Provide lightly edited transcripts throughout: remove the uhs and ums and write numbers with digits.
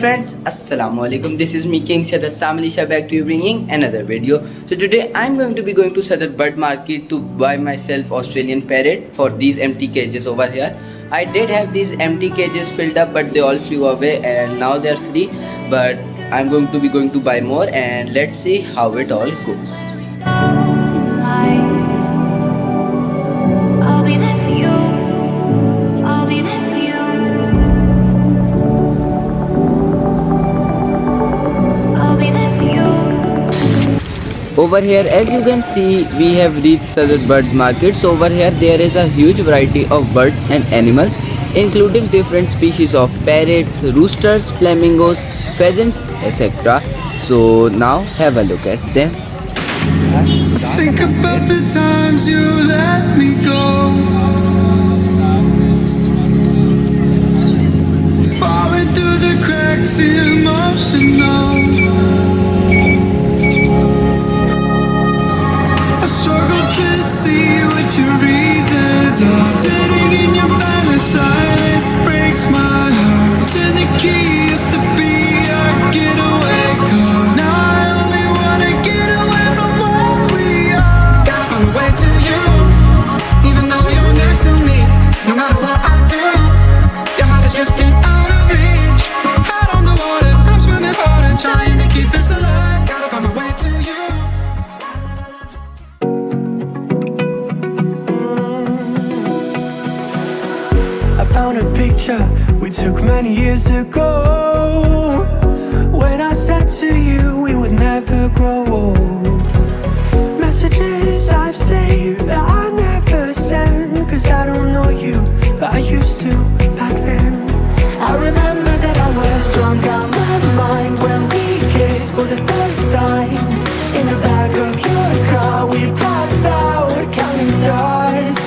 Friends, Assalamu alaikum. This is me King Saddar Samalisha back to you bringing another video. So today I'm going to be going to Saddar Bird Market to buy myself Australian parrot for these empty cages over here. I did have these empty cages filled up, but they all flew away and now they're free. But I'm going to be going to buy more and let's see how it all goes. I'll be there for you. I'll be there for you. I'll be there for you. Over here, as you can see, we have reached Saddar Birds Market. So over here there is a huge variety of birds and animals, including different species of parrots, roosters, flamingos, pheasants, etc. So now have a look at them. Think about the times you let me go, falling through the cracks, emotional. I struggle to see what your reasons are. Sitting in your bed, the silence breaks my heart. Turn the key, used to be our getaway car. Now I only wanna get away from where we are. Gotta find a way to you, even though you're next to me. No matter what I do, your heart is drifting out of reach. Head on the water, I'm swimming hard and trying to keep this alive. Gotta find my way to you. I found a picture we took many years ago, when I said to you we would never grow old. Messages I've saved that I never send, cause I don't know you, but I used to back then. I remember that I was drunk out my mind when we kissed for the first time. In the back of your car we passed out counting stars.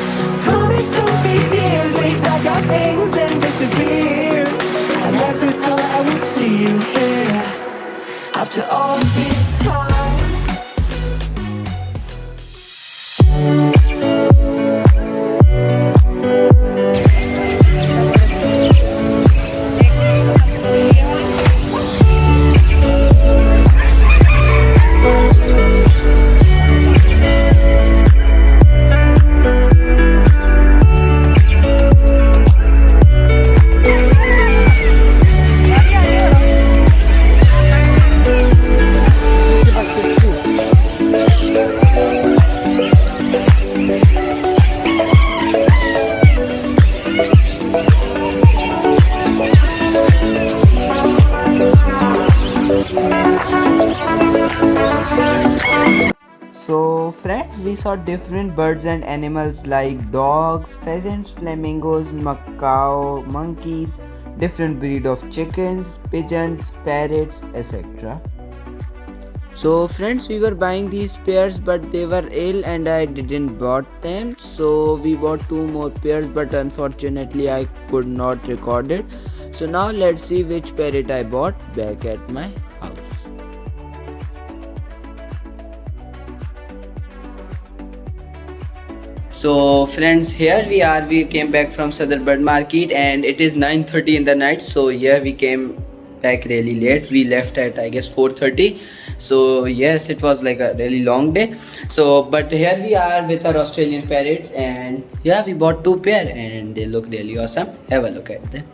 Promised all these years we'd pack our things and disappear. I never thought I would see you here after all this time. So friends, we saw different birds and animals like dogs, pheasants, flamingos, macaw, monkeys, different breed of chickens, pigeons, parrots, etc. So friends, we were buying these pairs but they were ill and I didn't bought them. So we bought 2 more pairs but unfortunately I could not record it. So now let's see which parrot I bought back at my house. So friends, here we came back from Saddar Bird Market and it is 9:30 in the night. So yeah, we came back really late. We left at I guess 4:30. So yes, it was like a really long day. So but here we are with our Australian parrots and yeah, we bought 2 pair and they look really awesome. Have a look at them.